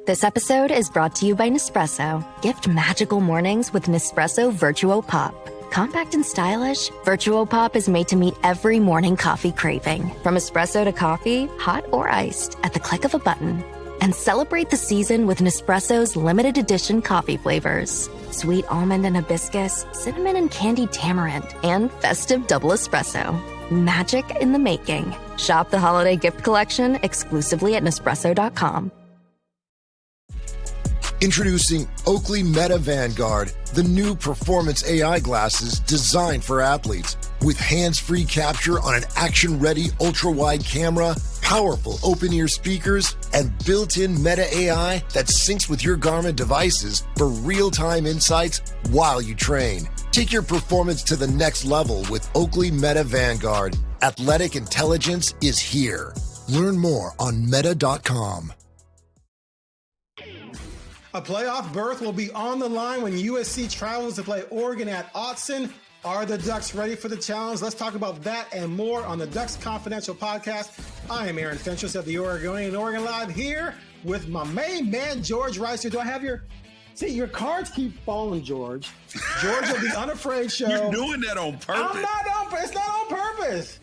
This episode is brought to you by Nespresso. Gift magical mornings with Nespresso Virtuo Pop. Compact and stylish, Virtuo Pop is made to meet every morning coffee craving. From espresso to coffee, hot or iced, at the click of a button. And celebrate the season with Nespresso's limited edition coffee flavors. Sweet almond and hibiscus, cinnamon and candied tamarind, and festive double espresso. Magic in the making. Shop the holiday gift collection exclusively at Nespresso.com. Introducing Oakley Meta Vanguard, the new performance AI glasses designed for athletes. With hands-free capture on an action-ready ultra-wide camera, powerful open-ear speakers, and built-in Meta AI that syncs with your Garmin devices for real-time insights while you train. Take your performance to the next level with Oakley Meta Vanguard. Athletic intelligence is here. Learn more on meta.com. A playoff berth will be on the line when USC travels to play Oregon at Autzen. Are the Ducks ready for the challenge? Let's talk about that and more on the Ducks Confidential podcast. I am Aaron Fentress of the Oregonian and OregonLive here with my main man, George Wrighster. Do I have your... See, your cards keep falling, George. George of the Unafraid Show. You're doing that on purpose. It's not on purpose.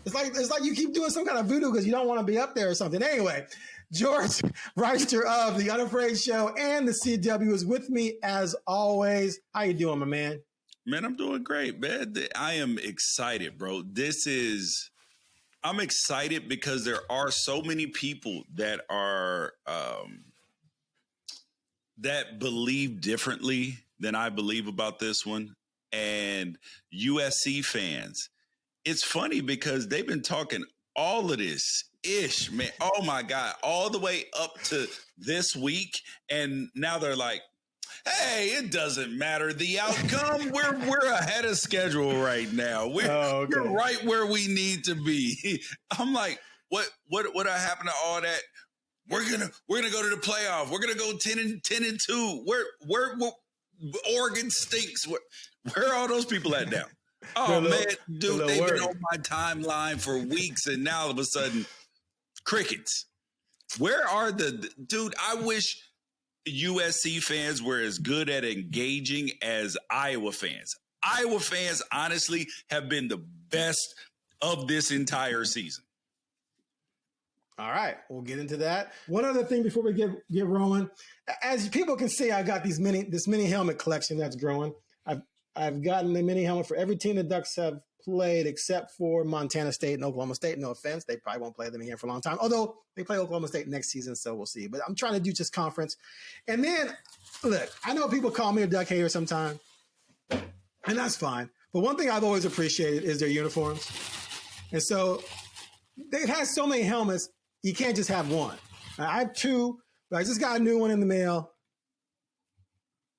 It's like you keep doing some kind of voodoo because you don't want to be up there or something. Anyway, George Wrighster of the Unafraid Show and the CW is with me as always. How you doing, my man? Man, I'm doing great, man. I am excited, bro. I'm excited because there are so many people that are that believe differently than I believe about this one. And USC fans, it's funny because they've been talking all of this ish, man. Oh my God, all the way up to this week. And now they're like, hey, it doesn't matter the outcome. We're ahead of schedule right now. We're right where we need to be. I'm like, what happened to all that? We're gonna go to the playoff. We're gonna go 10-2. Where Oregon stinks. Where are all those people at now? Oh man, dude, they've been on my timeline for weeks, and now all of a sudden, crickets. Where are dude? I wish USC fans were as good at engaging as Iowa fans. Iowa fans, honestly, have been the best of this entire season. All right, we'll get into that. One other thing before we get rolling, as people can see, I got this mini helmet collection that's growing. I've gotten the mini helmet for every team the Ducks have played except for Montana State and Oklahoma State. No offense, they probably won't play them here for a long time. Although they play Oklahoma State next season, so we'll see. But I'm trying to do just conference. And then, look, I know people call me a Duck hater sometimes, and that's fine. But one thing I've always appreciated is their uniforms. And so they've had so many helmets, you can't just have one. I have two, but I just got a new one in the mail.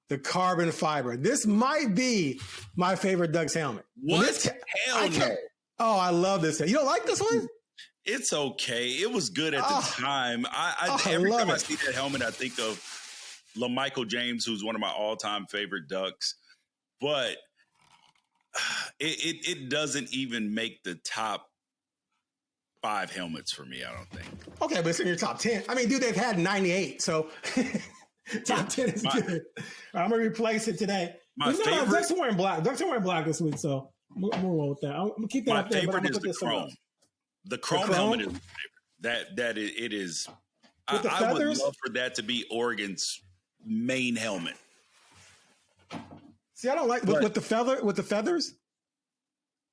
The carbon fiber. This might be my favorite Ducks helmet. What? Hell no. Oh, I love this. You don't like this one? It's okay. It was good at the time. Every time I see that helmet, I think of LaMichael James, who's one of my all-time favorite Ducks. But it doesn't even make the top 5 helmets for me, I don't think. Okay, but it's in your top 10. I mean, dude, they've had 98, so... Top 10 is good. I'm going to replace it today. My favorite. Ducks are wearing black. Ducks are wearing black this week, so I'm going to roll with that. I'm going to keep that up there. My favorite is the chrome. The chrome helmet is my favorite. It is. With the feathers? I would love for that to be Oregon's main helmet. See, I don't like with the feathers.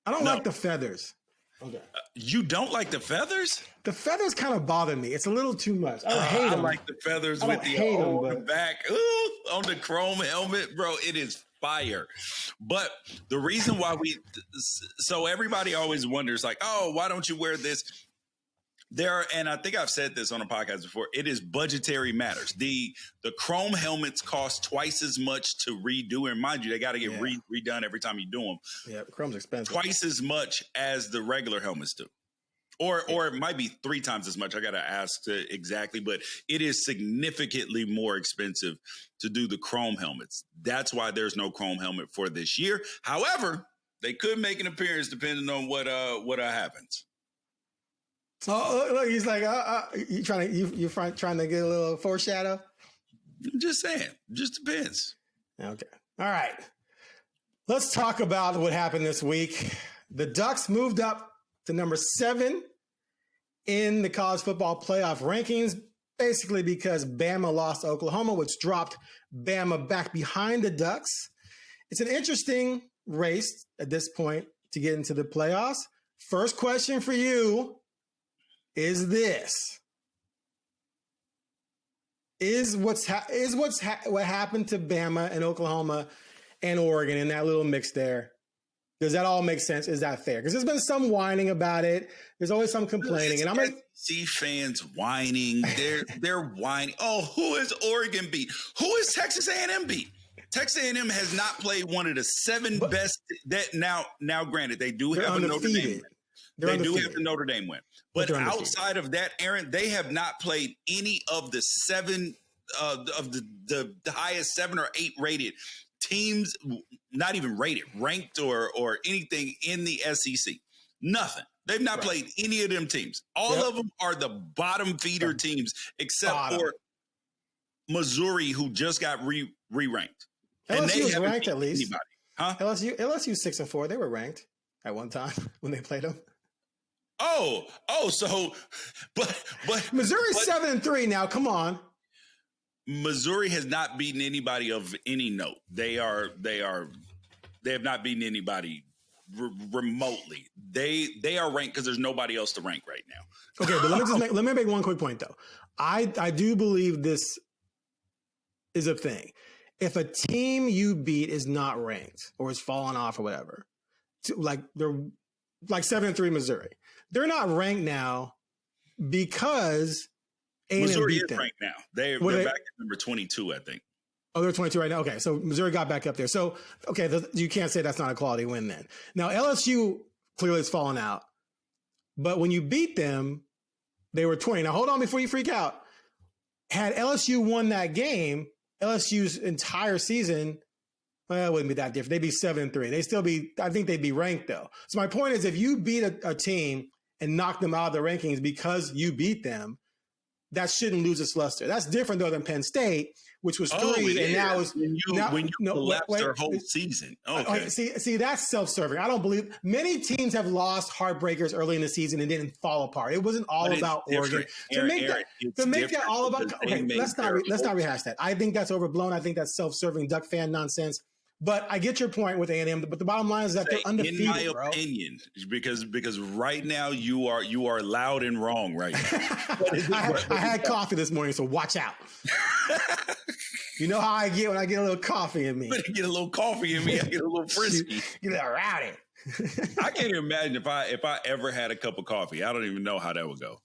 I don't like the feathers. Okay. You don't like the feathers? The feathers kind of bother me. It's a little too much. I don't hate them. I like the feathers with the back. Ooh, on the chrome helmet, bro. It is fire. But the reason why so everybody always wonders, like, oh, why don't you wear this? And I think I've said this on a podcast before, it is budgetary matters. The chrome helmets cost twice as much to redo. And mind you, they got to get redone every time you do them. Yeah, the chrome's expensive. Twice as much as the regular helmets do. Or it might be 3 times as much. I got to ask exactly, but it is significantly more expensive to do the chrome helmets. That's why there's no chrome helmet for this year. However, they could make an appearance depending on what happens. Oh, look, he's like, you trying to get a little foreshadow? I'm just saying, just depends. Okay. All right. Let's talk about what happened this week. The Ducks moved up to number 7 in the college football playoff rankings, basically because Bama lost to Oklahoma, which dropped Bama back behind the Ducks. It's an interesting race at this point to get into the playoffs. First question for you is this. What happened to Bama and Oklahoma and Oregon in that little mix there? Does that all make sense? Is that fair? Because there's been some whining about it. There's always some complaining, and I'm like, see fans whining. They're whining. Oh, who is Oregon beat? Who is Texas A&M beat? Texas A&M has not played one of the 7 best. That now, granted, they do have a Notre Dame win. They do have the Notre Dame win, but outside of that, Aaron, they have not played any of the 7 of the highest 7 or 8 rated teams, not even rated, ranked or anything in the SEC. Nothing. They've not played any of them teams. All of them are the bottom feeder teams, except for Missouri, who just got re-ranked. LSU was ranked at least. Anybody. Huh? LSU 6-4. They were ranked at one time when they played them. So, but Missouri's 7-3 now. Come on. Missouri has not beaten anybody of any note. They have not beaten anybody remotely. They are ranked because there's nobody else to rank right now. Okay, but let me make one quick point though. I do believe this is a thing. If a team you beat is not ranked or is fallen off or whatever, they're like 7-3 Missouri, they're not ranked now because A&M Missouri beat is them. ranked now. They're back at number 22, I think. Oh, they're 22 right now. Okay, so Missouri got back up there. So, okay, you can't say that's not a quality win then. Now, LSU clearly has fallen out. But when you beat them, they were 20. Now, hold on before you freak out. Had LSU won that game, LSU's entire season, well, it wouldn't be that different. They'd be 7-3. I think they'd be ranked, though. So my point is, if you beat a team and knock them out of the rankings because you beat them, that shouldn't lose its luster. That's different, though, than Penn State, which was 3, and now is when you collapse their whole season. Okay, see, that's self-serving. I don't believe many teams have lost heartbreakers early in the season and didn't fall apart. It wasn't all about Oregon. To make that all about. Okay, let's not rehash that. I think that's overblown. I think that's self-serving Duck fan nonsense. But I get your point with A&M. But the bottom line is that they're undefeated, in my opinion, because right now you are loud and wrong right now. I had coffee this morning, so watch out. You know how I get when I get a little coffee in me. When I get a little coffee in me, I get a little frisky. Get a rowdy. I can't imagine if I ever had a cup of coffee. I don't even know how that would go.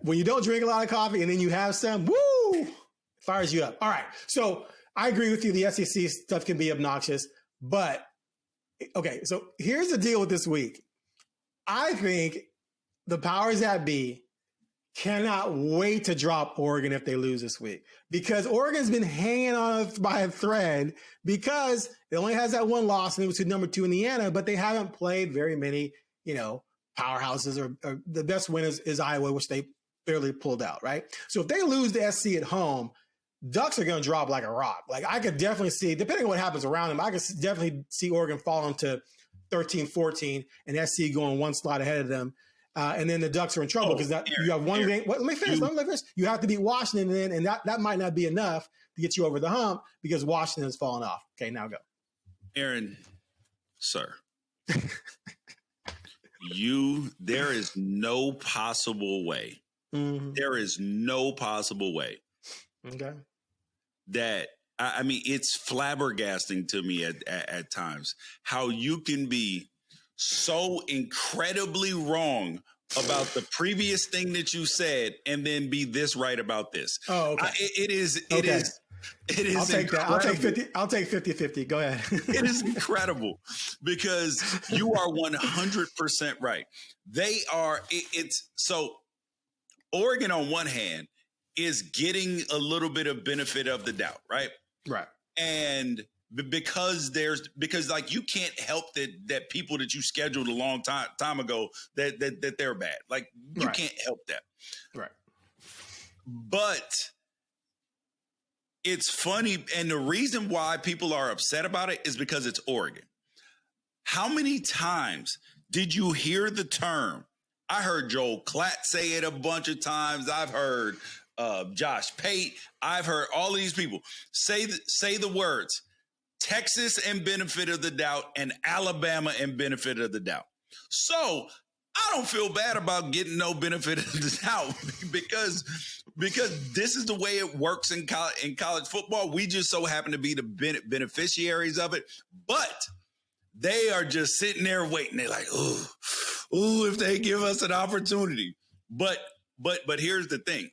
When you don't drink a lot of coffee and then you have some, woo, fires you up. All right, so I agree with you. The SEC stuff can be obnoxious, but okay. So here's the deal with this week. I think the powers that be cannot wait to drop Oregon if they lose this week, because Oregon's been hanging on by a thread because it only has that one loss and it was to number 2 Indiana, but they haven't played very many, powerhouses or the best win is Iowa, which they barely pulled out. Right. So if they lose the SC at home, Ducks are going to drop like a rock. Like I could definitely see, depending on what happens around them, I could definitely see Oregon falling to 13-14 and SC going one slot ahead of them. And then the Ducks are in trouble because you have one game. Let me finish. You have to beat Washington then, and that might not be enough to get you over the hump because Washington has fallen off. Okay, now go. Aaron, sir. There is no possible way. Mm-hmm. There is no possible way. Okay. That I mean, it's flabbergasting to me at times how you can be so incredibly wrong about the previous thing that you said and then be this right about this. Oh, okay. It is. I'll take that. I'll take 50-50. Go ahead. It is incredible because you are 100% right. They are. So Oregon on one hand is getting a little bit of benefit of the doubt, right? Right. And because like you can't help that people that you scheduled a long time ago that they're bad. Like you can't help that. Right. But it's funny, and the reason why people are upset about it is because it's Oregon. How many times did you hear the term? I heard Joel Klatt say it a bunch of times. I've heard Josh Pate. I've heard all of these people say the words Texas and benefit of the doubt and Alabama and benefit of the doubt. So I don't feel bad about getting no benefit of the doubt because this is the way it works in college football. We just so happen to be the beneficiaries of it. But they are just sitting there waiting. They're like, ooh, if they give us an opportunity. But here's the thing.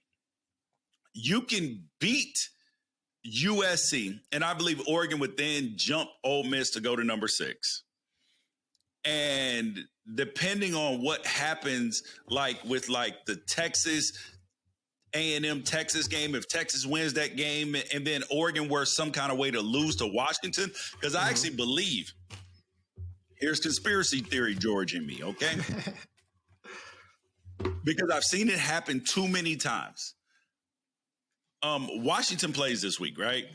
You can beat USC, and I believe Oregon would then jump Ole Miss to go to number 6. And depending on what happens, like with like the Texas A&M Texas game, if Texas wins that game and then Oregon were some kind of way to lose to Washington, because I actually believe, here's conspiracy theory, George, in me, okay? Because I've seen it happen too many times. Washington plays this week, right?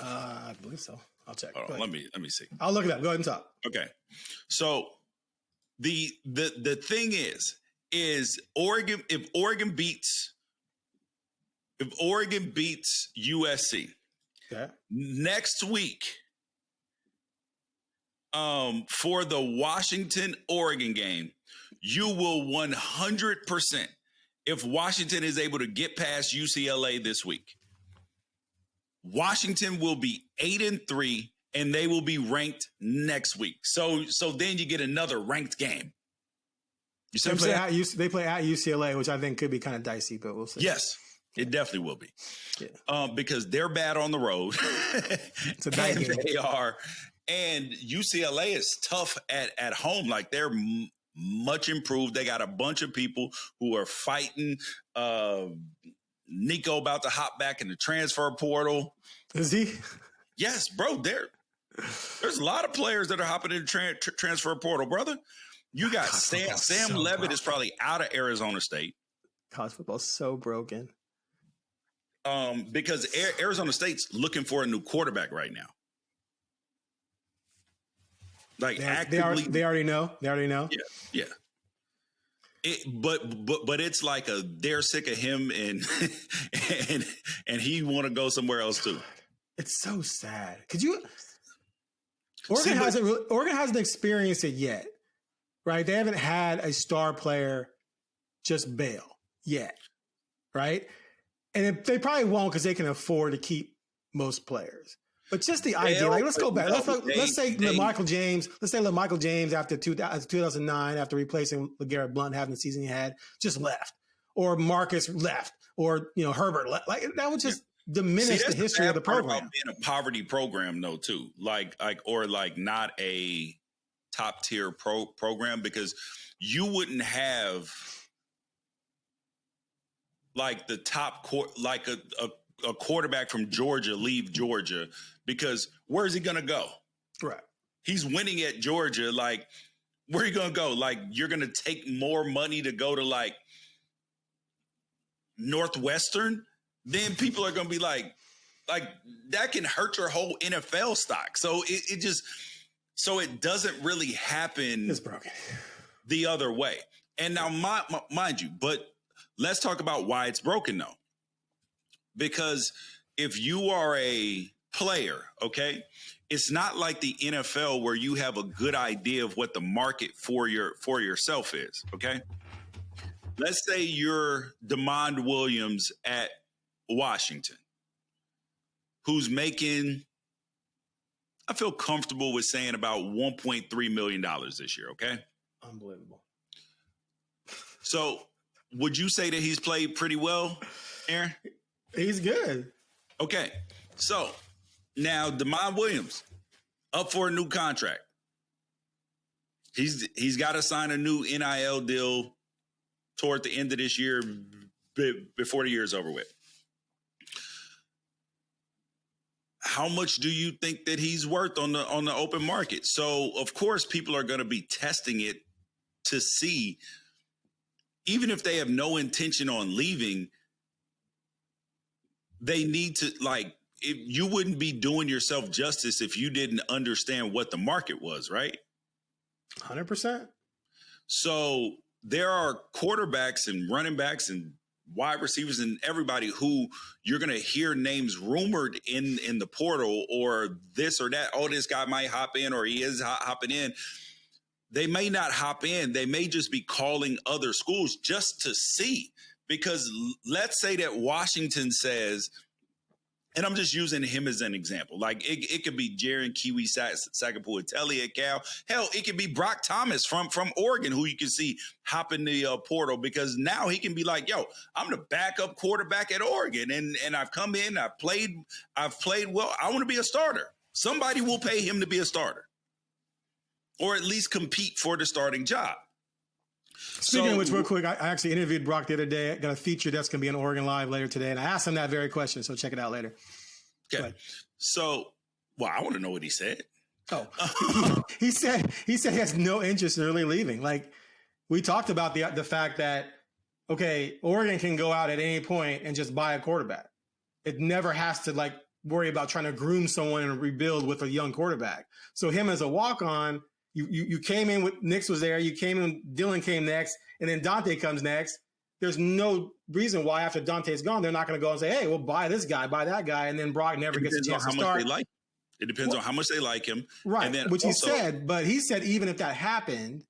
I believe so. I'll check. Hold on, let me see. I'll look it up. Go ahead and talk. Okay. So the thing is Oregon, if Oregon beats USC next week, for the Washington Oregon game, you will 100%, if Washington is able to get past UCLA this week, Washington will be 8-3 and they will be ranked next week. So then you get another ranked game. You see what I'm saying? They play at UCLA, which I think could be kind of dicey, but we'll see. Yes, it definitely will be. Yeah. Because they're bad on the road. It's a night game. They are. And UCLA is tough at home. Like they're much improved. They got a bunch of people who are fighting. Nico about to hop back in the transfer portal. Is he? Yes, bro. There's a lot of players that are hopping in the transfer portal, brother. You got Sam Levitt is probably out of Arizona State. College football is so broken. Because Arizona State's looking for a new quarterback right now. Like actively, they already know. They already know. Yeah. But it's like they're sick of him and he want to go somewhere else too. It's so sad. Oregon hasn't experienced it yet, right? They haven't had a star player just bail yet, right? And they probably won't because they can afford to keep most players. But just the idea, like, let's go back. Let's say LaMichael James after 2009, after replacing LeGarrette Blount, having the season he had, just left, or Marcus left, or Herbert left. Like that would just diminish the history of the program. Being a poverty program, though, too, like not a top tier program, because you wouldn't have like the top like a quarterback from Georgia leave Georgia, because where's he going to go? Right. He's winning at Georgia. Like, where are you going to go? Like, you're going to take more money to go to like Northwestern? Then people are going to be like that can hurt your whole NFL stock. So it doesn't really happen. It's broken the other way. And now, mind you, but let's talk about why it's broken though. Because if you are a player, okay, it's not like the NFL where you have a good idea of what the market for yourself is, okay? Let's say you're DeMond Williams at Washington, who's making, I feel comfortable with saying about $1.3 million this year, okay? Unbelievable. So would you say that he's played pretty well, Aaron? He's good. Okay. So now DeMond Williams up for a new contract. He's got to sign a new NIL deal toward the end of this year before the year is over with. how much do you think that he's worth on the open market? So of course people are going to be testing it to see, even if they have no intention on leaving, they need to, like, you wouldn't be doing yourself justice if you didn't understand what the market was, right? 100%. So there are quarterbacks and running backs and wide receivers and everybody who you're going to hear names rumored in the portal or this or that. Oh, this guy might hop in, or he is hopping in. They may not hop in. They may just be calling other schools just to see. Because let's say that Washington says, and I'm just using him as an example, like it could be Jaron Kiwi Sagapua-Telly at Cal. Hell, it could be Brock Thomas from Oregon, who you can see hop in the portal, because now he can be like, yo, I'm the backup quarterback at Oregon, and I've come in, I've played well. I want to be a starter. Somebody will pay him to be a starter, or at least compete for the starting job. Speaking of which, real quick, I actually interviewed Brock the other day. I got a feature that's going to be on OregonLive later today, and I asked him that very question, so check it out later. Okay. So, well, I want to know what he said. Oh, he said he has no interest in really leaving. Like, we talked about the fact that, okay, Oregon can go out at any point and just buy a quarterback. It never has to, like, worry about trying to groom someone and rebuild with a young quarterback. So him as a walk-on, You came in with Nix was there. You came in, Dylan came next, and then Dante comes next. There's no reason why after Dante's gone, they're not going to go and say, hey, we'll buy this guy, buy that guy, and then Brock never gets a chance to start. It depends on how much they like him. Right, and then which also, he said, but he said even if that happened,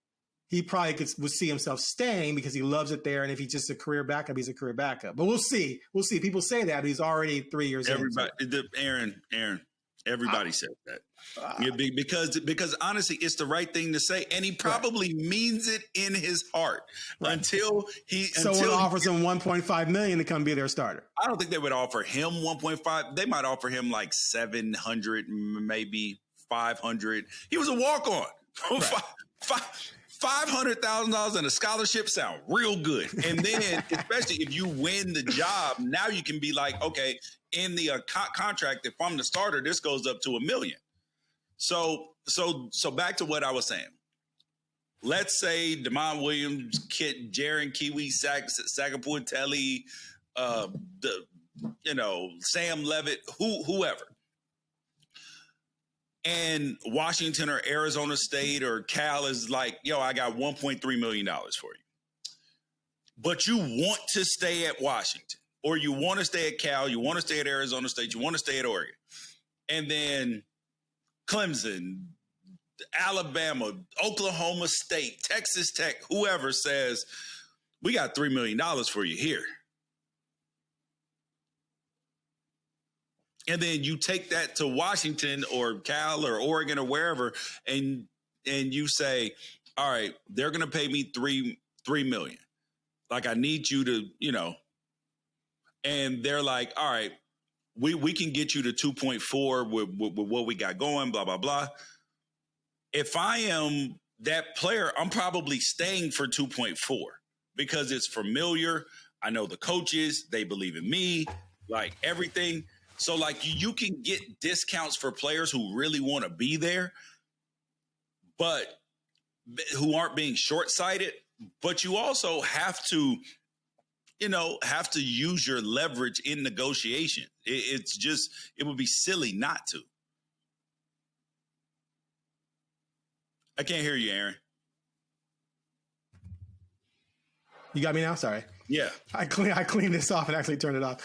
he probably would see himself staying because he loves it there, and if he's just a career backup, he's a career backup. But we'll see. We'll see. People say that, but he's already 3 years in. Aaron, everybody said that. Yeah, because honestly, it's the right thing to say, and he probably means it in his heart. Right. Until someone offers him $1.5 million to come be their starter. I don't think they would offer him 1.5. They might offer him like 700, maybe 500. He was a walk-on. Right. $500,000 and a scholarship sound real good. And then, especially if you win the job, now you can be like, okay, in the contract, if I'm the starter, this goes up to $1 million. So back to what I was saying. Let's say Damon Williams, Jaron Kiwi, Sagapua-Telly, Sam Levitt, whoever. And Washington or Arizona State or Cal is like, yo, I got $1.3 million for you. But you want to stay at Washington, or you want to stay at Cal, you want to stay at Arizona State, you want to stay at Oregon. And then Clemson, Alabama, Oklahoma State, Texas Tech, whoever says, we got $3 million for you here. And then you take that to Washington or Cal or Oregon or wherever, and you say, all right, they're going to pay me $3 million. Like, I need you to, and they're like, all right, we can get you to 2.4 with what we got going, blah, blah, blah. If I am that player, I'm probably staying for 2.4 because it's familiar. I know the coaches, they believe in me, like everything. So, like, you can get discounts for players who really want to be there, but who aren't being short-sighted. But you also have to, use your leverage in negotiation. It would be silly not to. I can't hear you, Aaron. You got me now? Sorry. Yeah. I cleaned this off and actually turned it off.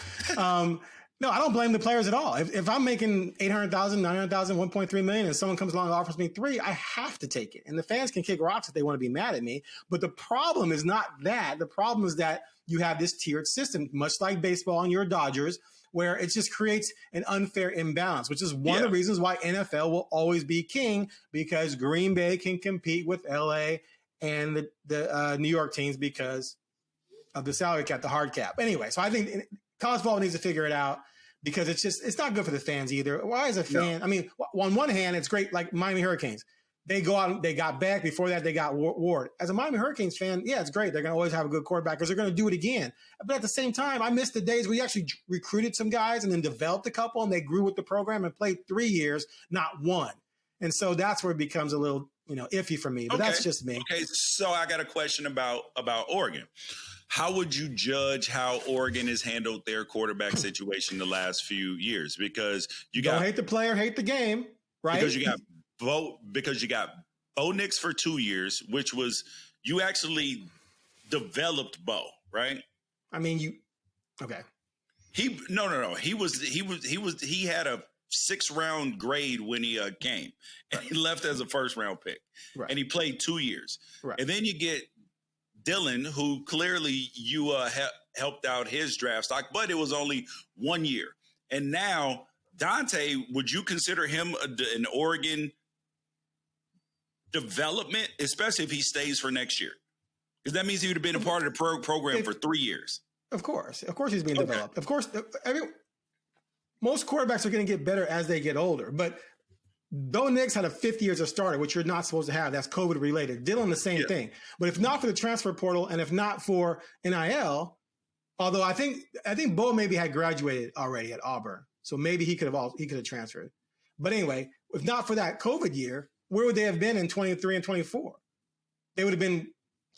No, I don't blame the players at all. If I'm making $800,000, $900,000, $1.3 million, and someone comes along and offers me $3 million, I have to take it. And the fans can kick rocks if they want to be mad at me. But the problem is not that. The problem is that you have this tiered system, much like baseball and your Dodgers, where it just creates an unfair imbalance, which is one of the reasons why NFL will always be king, because Green Bay can compete with LA and the New York teams because of the salary cap, the hard cap. Anyway, so I think college football needs to figure it out, because it's not good for the fans either. Why is a fan? No. I mean, on one hand, it's great, like Miami Hurricanes. They go out and they got Beck. Before that, they got Ward. As a Miami Hurricanes fan, yeah, it's great. They're going to always have a good quarterback because they're going to do it again. But at the same time, I miss the days where you actually recruited some guys and then developed a couple and they grew with the program and played 3 years, not one. And so that's where it becomes a little, iffy for me. But that's just me. Okay, so I got a question about Oregon. How would you judge how Oregon has handled their quarterback situation the last few years? Because you don't hate the player, hate the game, right? Because you got Bo Nix for 2 years, which was you actually developed Bo, right? I mean, okay. He had a 6th round grade when he came, and he left as a 1st round pick, right. And he played 2 years, right. And then you get Dylan, who clearly you helped out his draft stock, but it was only 1 year, and now Dante, would you consider him an Oregon development, especially if he stays for next year? Because that means he would have been a part of the program for 3 years. Of course he's being developed. Of course, most quarterbacks are going to get better as they get older. But Bo Nix had a 5th year as a starter, which you're not supposed to have. That's COVID related. Dylan, the same thing. But if not for the transfer portal and if not for NIL, although I think Bo maybe had graduated already at Auburn, so maybe he could have transferred. But anyway, if not for that COVID year, where would they have been in 23 and 24? They would have been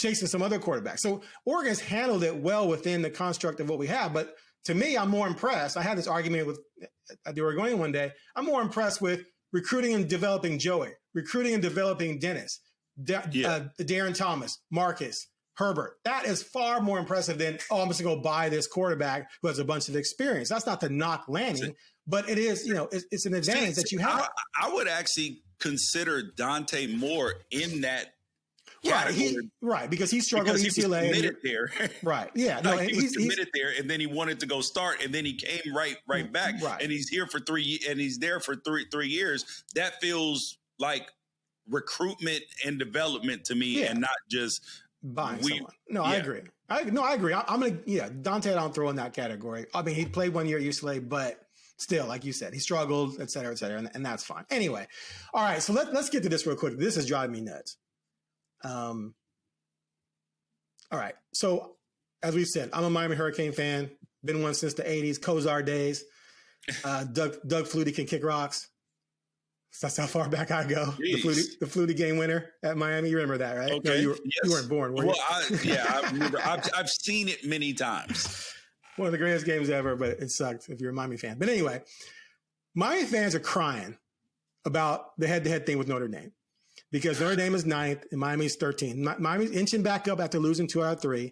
chasing some other quarterbacks. So Oregon's handled it well within the construct of what we have. But to me, I'm more impressed. I had this argument at the Oregonian one day. I'm more impressed with recruiting and developing Joey, recruiting and developing Dennis, Darren Thomas, Marcus, Herbert. That is far more impressive than, I'm just going to go buy this quarterback who has a bunch of experience. That's not to knock Lanning, but it is, it's an advantage that you have. I would actually consider Dante Moore in that category. Right, because he struggled at UCLA. He was committed there. Right, yeah. No, he was committed there, and then he wanted to go start, and then he came right back. Right. And he's here for 3 and he's there for three years. That feels like recruitment and development to me, and not just buying someone. No, I agree. I agree. I'm going to, Dante, I don't throw in that category. I mean, he played 1 year at UCLA, but still, like you said, he struggled, et cetera, and that's fine. Anyway, all right, so let's get to this real quick. This is driving me nuts. All right, so as we've said, I'm a Miami Hurricane fan. Been one since the 80s, Kozar days. Doug Flutie can kick rocks. That's how far back I go. Jeez. The Flutie game winner at Miami. You remember that, right? Okay. No, you weren't born, were you? I remember. I've seen it many times. One of the greatest games ever, but it sucked if you're a Miami fan. But anyway, Miami fans are crying about the head-to-head thing with Notre Dame because Notre Dame is 9th and Miami's 13th. Miami's inching back up after losing 2 out of 3.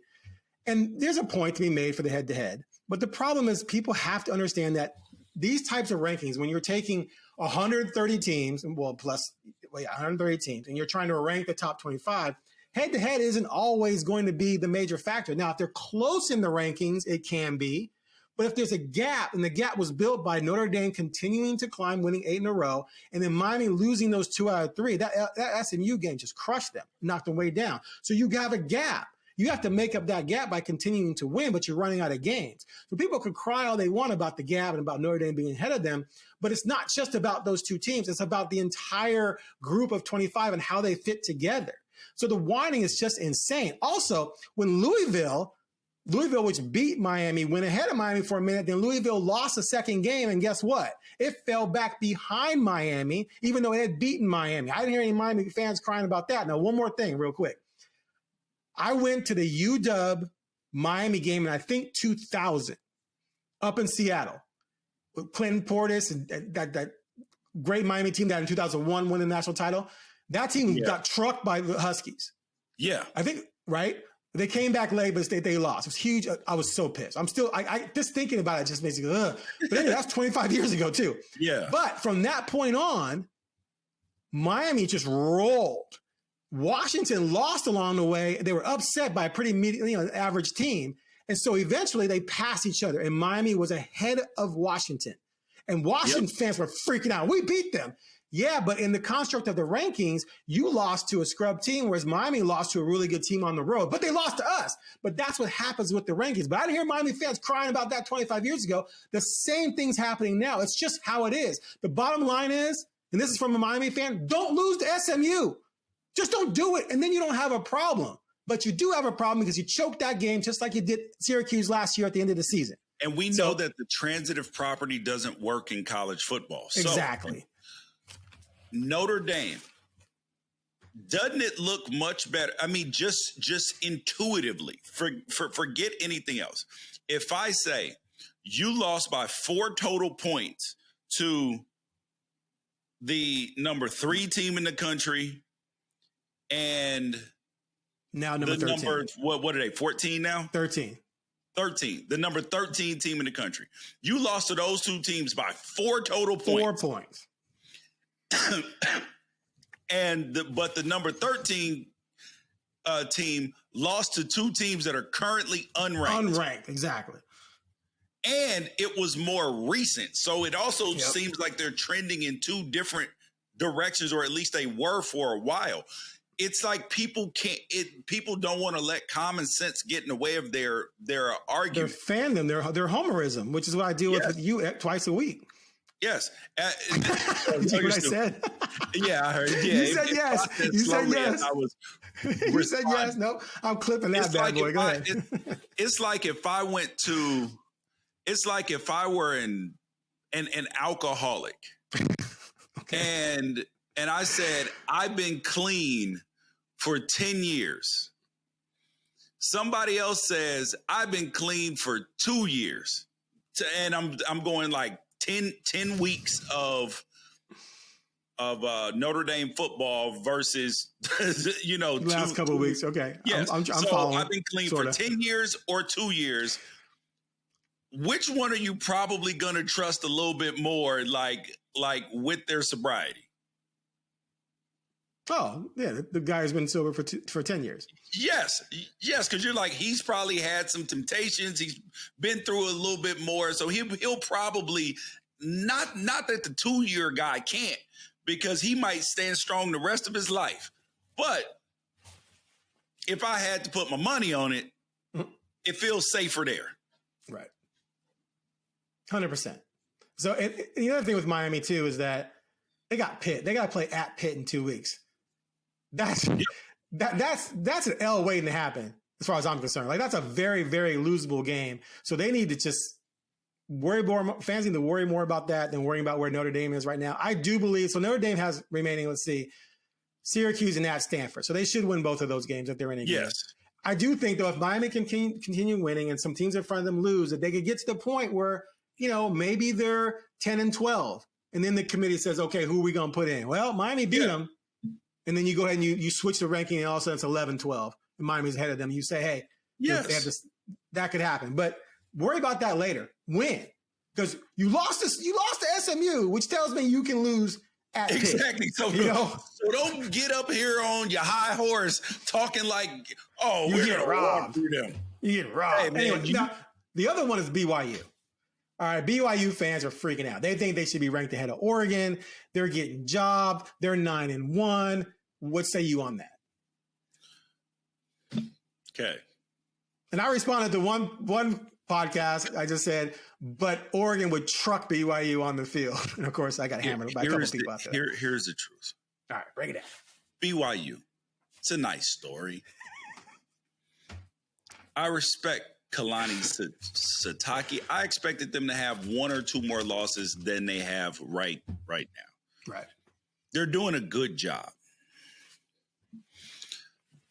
And there's a point to be made for the head-to-head. But the problem is people have to understand that these types of rankings, when you're taking 130 teams, 130 teams, and you're trying to rank the top 25, head-to-head isn't always going to be the major factor. Now, if they're close in the rankings, it can be. But if there's a gap, and the gap was built by Notre Dame continuing to climb, winning 8 in a row, and then Miami losing those 2 out of 3, that SMU game just crushed them, knocked them way down. So you have a gap. You have to make up that gap by continuing to win, but you're running out of games. So people can cry all they want about the gap and about Notre Dame being ahead of them, but it's not just about those 2 teams. It's about the entire group of 25 and how they fit together. So the whining is just insane. Also, when Louisville, which beat Miami, went ahead of Miami for a minute, then Louisville lost the second game, and guess what? It fell back behind Miami, even though it had beaten Miami. I didn't hear any Miami fans crying about that. Now, one more thing real quick. I went to the UW Miami game in, I think, 2000 up in Seattle with Clinton Portis and that great Miami team that in 2001 won the national title. That team got trucked by the Huskies. Yeah. I think, right? They came back late, but they lost. It was huge. I was so pissed. I'm still, I just thinking about it just makes me, ugh. But anyway, that's 25 years ago too. Yeah. But from that point on, Miami just rolled. Washington lost along the way. They were upset by a pretty average team. And so eventually they passed each other. And Miami was ahead of Washington. And Washington fans were freaking out. We beat them. Yeah, but in the construct of the rankings, you lost to a scrub team, whereas Miami lost to a really good team on the road. But they lost to us. But that's what happens with the rankings. But I didn't hear Miami fans crying about that 25 years ago. The same thing's happening now. It's just how it is. The bottom line is and this is from a Miami fan, don't lose to SMU. Just don't do it, and then you don't have a problem. But you do have a problem because you choked that game just like you did Syracuse last year at the end of the season. And we know that the transitive property doesn't work in college football. Exactly. So, Notre Dame, doesn't it look much better? I mean, just intuitively, forget anything else. If I say you lost by 4 total points to the number 3 team in the country and now number 13. What are they, 14 now? 13. The number 13 team in the country. You lost to those 2 teams by 4 total points. 4 points. But the number 13 team lost to 2 teams that are currently unranked. Unranked, exactly. And it was more recent. So it also seems like they're trending in 2 different directions, or at least they were for a while. It's like people don't want to let common sense get in the way of their argument. Their fandom, their homerism, which is what I deal with you twice a week. Yes. Did you hear what I said? Yeah, I heard. Yeah, you said yes. You said yes. You said yes. No, I'm clipping that bad boy. Go ahead. It's like if I went to, it's like if I were an alcoholic and I said, I've been clean for 10 years. Somebody else says, I've been clean for 2 years. And I'm going like 10 weeks of Notre Dame football versus, last couple of weeks. Okay. Yes. I'm so following. I've been clean for 10 years or 2 years. Which one are you probably going to trust a little bit more, like with their sobriety? Oh, yeah. The guy has been sober for 10 years. Yes. Because you're like, he's probably had some temptations. He's been through a little bit more. So he'll probably not that the 2-year guy can't, because he might stand strong the rest of his life. But if I had to put my money on it, it feels safer there. Right. 100%. So the other thing with Miami too is that they got Pitt. They got to play at Pitt in 2 weeks. That's an L waiting to happen as far as I'm concerned. Like, that's a very, very losable game. So they need to just worry more. Fans need to worry more about that than worrying about where Notre Dame is right now. I do believe so. Notre Dame has remaining. Let's see, Syracuse and at Stanford. So they should win both of those games if they're in a game. I do think though, if Miami can continue winning and some teams in front of them lose, that they could get to the point where, maybe they're 10-12, and then the committee says, okay, who are we going to put in? Well, Miami beat them. And then you go ahead and you switch the ranking, and all of a sudden it's 11-12. And Miami's ahead of them. You say, hey, they have this, that could happen. But worry about that later. Win. Because you lost to SMU, which tells me you can lose at Pitt. Exactly. So don't get up here on your high horse talking like, you get robbed. You get robbed. Hey, man, anyway, now, the other one is BYU. All right, BYU fans are freaking out. They think they should be ranked ahead of Oregon. They're getting jobbed. They're 9-1. What say you on that? Okay. And I responded to one podcast. I just said, but Oregon would truck BYU on the field. And of course, I got hammered by a couple people out there. Here's the truth. All right, break it down. BYU. It's a nice story. I respect Kalani Sitake. I expected them to have 1 or 2 more losses than they have right now. Right. They're doing a good job.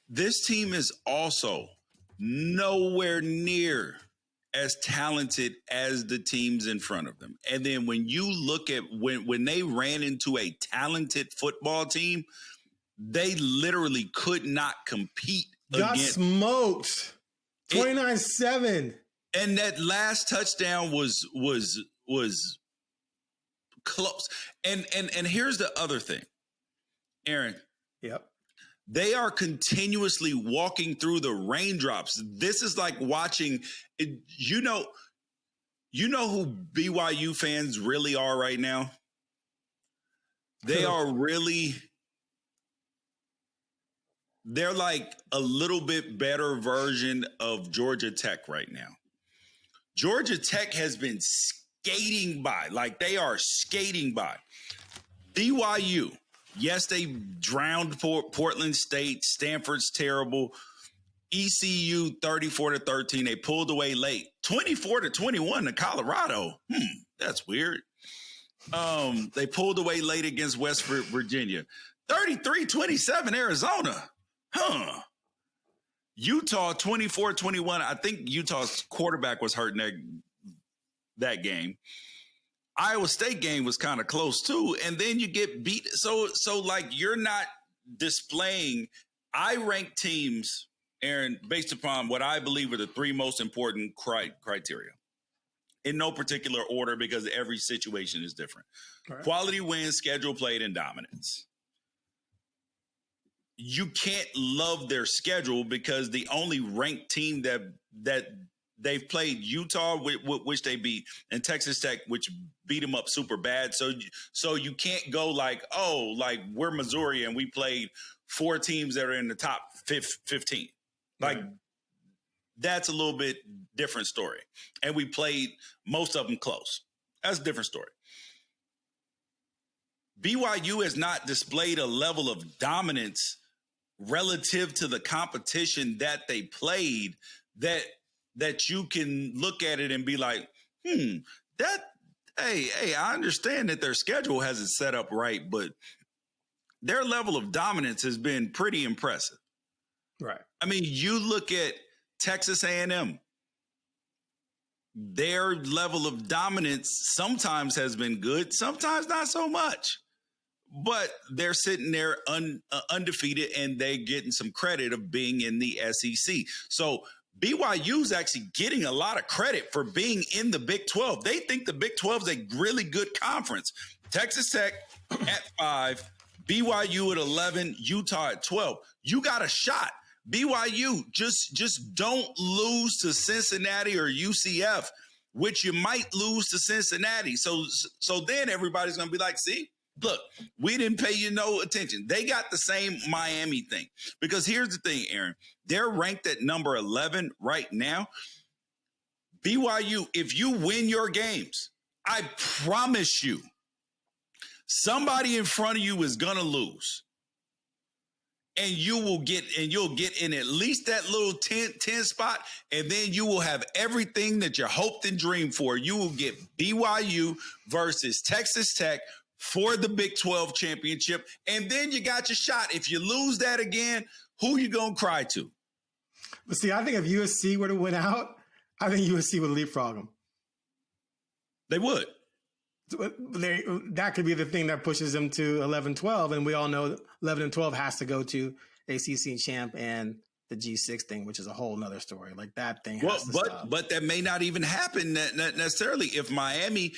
This team is also nowhere near as talented as the teams in front of them. And then when you look at when they ran into a talented football team, they literally could not compete. Got smoked. 29-7. And that last touchdown was close. And here's the other thing, Aaron. Yep. They are continuously walking through the raindrops. This is like watching, you know who BYU fans really are right now? They are really, they're like a little bit better version of Georgia Tech right now. Georgia Tech has been skating by, like they are skating by. BYU. Yes, they drowned Portland State. Stanford's terrible. ECU 34-13. They pulled away late. 24-21 to Colorado. That's weird. They pulled away late against West Virginia. 33-27 Arizona. Utah 24-21. I think Utah's quarterback was hurt in that game. Iowa State game was kind of close too, and then you get beat. So like you're not displaying. I rank teams, Aaron, based upon what I believe are the three most important criteria, in no particular order because every situation is different. Right. Quality wins, schedule played, and dominance. You can't love their schedule because the only ranked team that they've played Utah, which they beat, and Texas Tech, which beat them up super bad. So you can't go like we're Missouri and we played four teams that are in the top 15. Like that's a little bit different story. And we played most of them close. That's a different story. BYU has not displayed a level of dominance relative to the competition that they played that you can look at it and be like, hey, I understand that their schedule hasn't set up right, but their level of dominance has been pretty impressive. Right. I mean, you look at Texas A&M, their level of dominance sometimes has been good, sometimes not so much. But they're sitting there undefeated, and they're getting some credit of being in the SEC. So BYU's actually getting a lot of credit for being in the Big 12. They think the Big 12 is a really good conference. Texas Tech at 5, BYU at 11, Utah at 12. You got a shot. BYU, just don't lose to Cincinnati or UCF, which you might lose to Cincinnati. So then everybody's going to be like, see? Look, we didn't pay you no attention. They got the same Miami thing. Because here's the thing, Aaron. They're ranked at number 11 right now. BYU, if you win your games, I promise you, somebody in front of you is going to lose. And you'll get in at least that little 10 spot, and then you will have everything that you hoped and dreamed for. You will get BYU versus Texas Tech for the Big 12 championship, and then you got your shot. If you lose that again, who you gonna cry to? But see, I think if USC were to win out, I think USC would leapfrog them. They would. That could be the thing that pushes them to 11-12, and we all know 11 and 12 has to go to ACC champ and the G6 thing, which is a whole nother story. Like that thing has to stop. But that may not even happen necessarily if Miami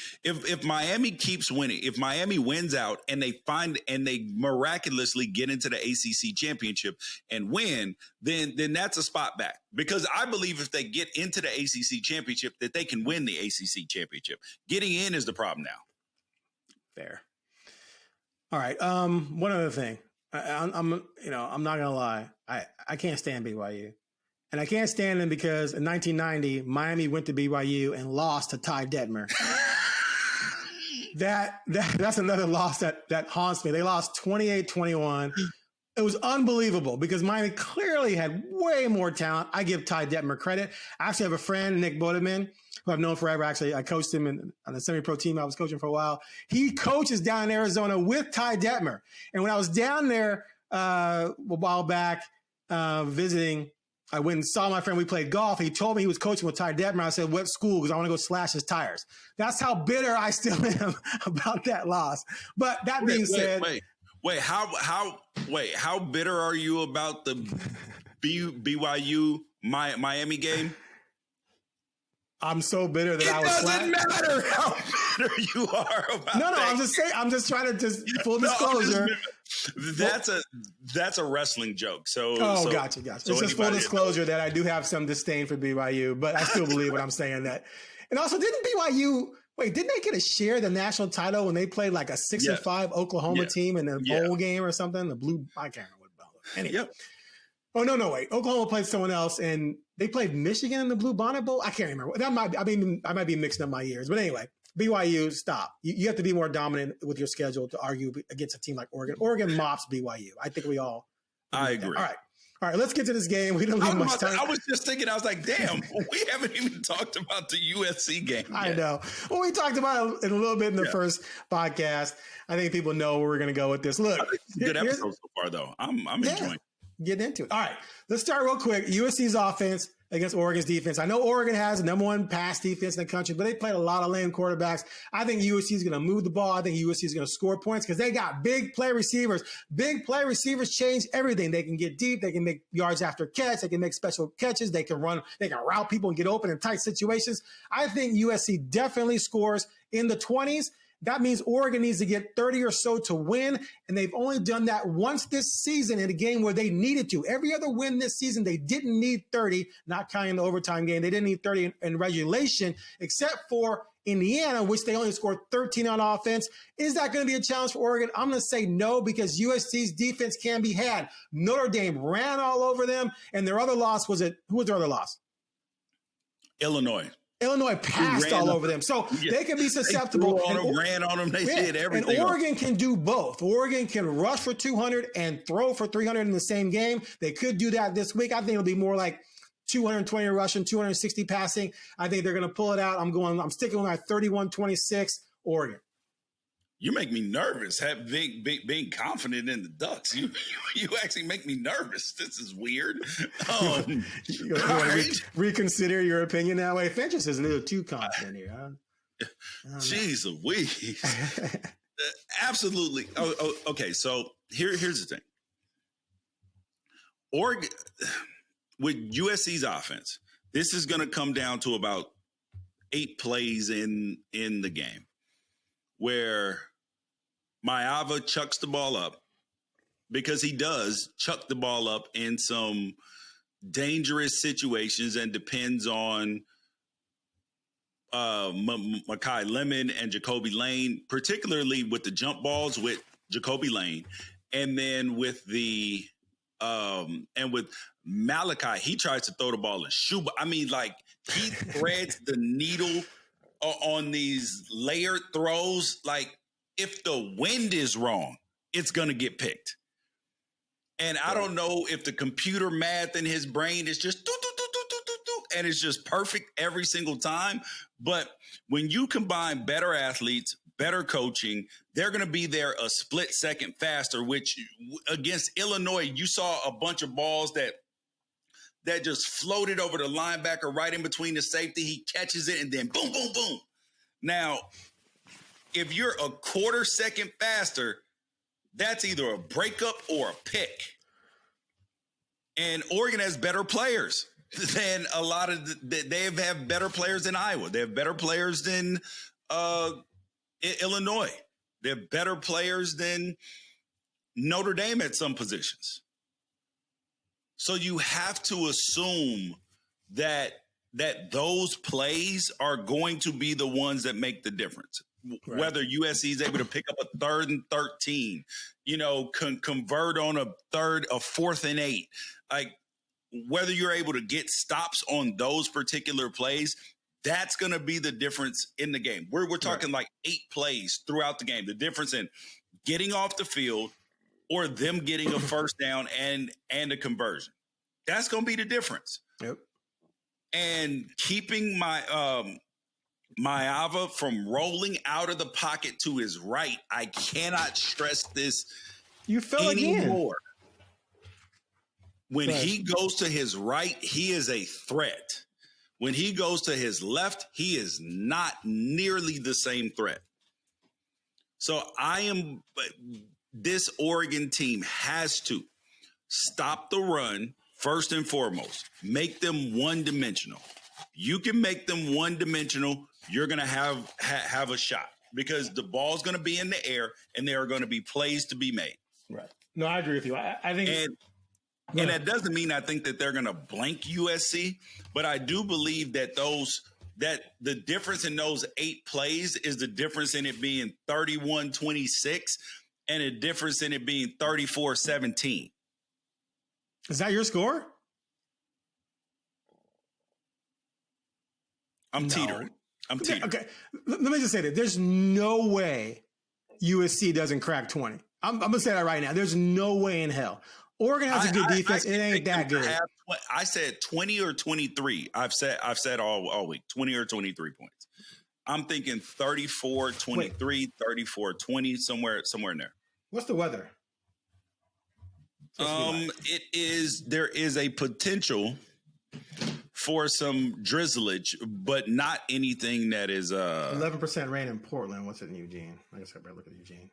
keeps winning. If Miami wins out and they miraculously get into the ACC championship and win, then that's a spot back. Because I believe if they get into the ACC championship that they can win the ACC championship. Getting in is the problem now. Fair. All right. One other thing. I'm not gonna lie. I can't stand BYU, and I can't stand them because in 1990 Miami went to BYU and lost to Ty Detmer. That's another loss that haunts me. They lost 28-21. It was unbelievable because Miami clearly had way more talent. I give Ty Detmer credit. I actually have a friend, Nick Bodeman, who I've known forever. Actually, I coached him on the semi-pro team I was coaching for a while. He coaches down in Arizona with Ty Detmer. And when I was down there a while back visiting, I went and saw my friend. We played golf. He told me he was coaching with Ty Detmer. I said, what school? Because I want to go slash his tires. That's how bitter I still am about that loss. But that being said... How bitter are you about the BYU Miami game? I'm so bitter that I was. It doesn't matter how bitter you are about. No, I'm just saying. I'm just trying to full disclosure. That's a wrestling joke. Gotcha. It's just full disclosure that I do have some disdain for BYU, but I still believe what I'm saying. That, and also didn't BYU? Wait, didn't they get a share of the national title when they played like a 6-5 Oklahoma team in a bowl game or something? The blue, I can't remember what bowl. Anyway. Yep. Oh, no, wait. Oklahoma played someone else, and They played Michigan in the Blue Bonnet Bowl. I can't remember. I might be mixing up my years. But anyway, BYU, stop. You have to be more dominant with your schedule to argue against a team like Oregon. Oregon mops BYU. I think we all. I agree. All right, let's get to this game. We don't leave much time. I was just thinking, I was like, damn, we haven't even talked about the USC game yet. I know. Well, we talked about it a little bit in the first podcast. I think people know where we're going to go with this. Look, it's a good episode so far, though. I'm enjoying it. Getting into it. All right, let's start real quick. USC's offense against Oregon's defense. I know Oregon has the number one pass defense in the country, but they played a lot of lame quarterbacks. I think USC is going to move the ball. I think USC is going to score points because they got big play receivers. Big play receivers change everything. They can get deep. They can make yards after catch. They can make special catches. They can run. They can route people and get open in tight situations. I think USC definitely scores in the 20s. That means Oregon needs to get 30 or so to win, and they've only done that once this season in a game where they needed to. Every other win this season, they didn't need 30, not counting the overtime game. They didn't need 30 in regulation, except for Indiana, which they only scored 13 on offense. Is that going to be a challenge for Oregon? I'm going to say no, because USC's defense can be had. Notre Dame ran all over them, and their other loss who was their other loss? Illinois passed all over them. So they can be susceptible. Ran on them. They did everything. And Oregon can do both. Oregon can rush for 200 and throw for 300 in the same game. They could do that this week. I think it'll be more like 220 rushing, 260 passing. I think they're going to pull it out. I'm sticking with my 31-26 Oregon. You make me nervous. Being confident in the Ducks. You actually make me nervous. This is weird. You want to reconsider your opinion that way? Fentress is a little too confident here, huh? Jeez Louise. Absolutely. Okay. So here's the thing. Oregon, with USC's offense, this is going to come down to about 8 plays in the game, where Maava chucks the ball up, because he does chuck the ball up in some dangerous situations, and depends on Makai Lemon and Jacoby Lane, particularly with the jump balls with Jacoby Lane. And then with the and with Malachi, he tries to throw the ball in shoe. I mean, like, he threads the needle on these layered throws. Like, if the wind is wrong, it's going to get picked. And I don't know if the computer math in his brain is just and it's just perfect every single time. But when you combine better athletes, better coaching, they're going to be there a split second faster, which against Illinois, you saw a bunch of balls that just floated over the linebacker right in between the safety. He catches it and then boom, boom, boom. Now, if you're a quarter second faster, that's either a breakup or a pick. And Oregon has better players than a lot of they have better players than Iowa. They have better players than Illinois. They have better players than Notre Dame at some positions. So you have to assume that those plays are going to be the ones that make the difference. Right. Whether USC is able to pick up a 3rd and 13, convert on a 4th and 8, like, whether you're able to get stops on those particular plays, that's going to be the difference in the game. We're talking like 8 plays throughout the game. The difference in getting off the field or them getting a first down and a conversion. That's going to be the difference. Yep. And keeping Maava from rolling out of the pocket to his right, I cannot stress this anymore. When he goes to his right, he is a threat. When he goes to his left, he is not nearly the same threat. So this Oregon team has to stop the run first and foremost. Make them one-dimensional. You can make them one-dimensional, you're going to have a shot, because the ball's going to be in the air and there are going to be plays to be made. Right. No, I agree with you. I think and that doesn't mean I think that they're going to blank USC, but I do believe that the difference in those 8 plays is the difference in it being 31-26 and a difference in it being 34-17. Is that your score? I'm teetering. Okay, let me just say that there's no way USC doesn't crack 20. I'm going to say that right now. There's no way in hell. Oregon has a good defense. It ain't that good. I said 20 or 23. I've said all week, 20 or 23 points. I'm thinking 34, 23, 34, 20, somewhere in there. What's the weather? There is a potential for some drizzlage, but not anything that is 11% rain in Portland. What's it in Eugene? I guess I better look at Eugene.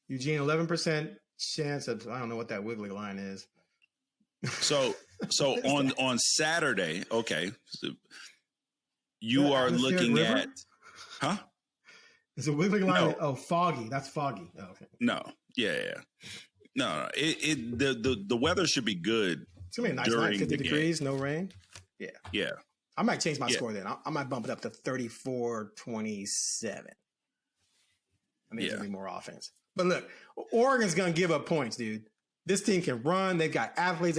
Eugene, 11% chance of, I don't know what that wiggly line is. So on Saturday, okay. So you are looking at, huh? Is it wiggly line? No. Oh, foggy. That's foggy. Oh, okay. No. Yeah. No. The weather should be good. It's gonna be a nice night. 50 degrees, no rain. Yeah. Yeah. I might change my score then. I might bump it up to 34-27. I think it'll be more offense. But look, Oregon's gonna give up points, dude. This team can run. They've got athletes.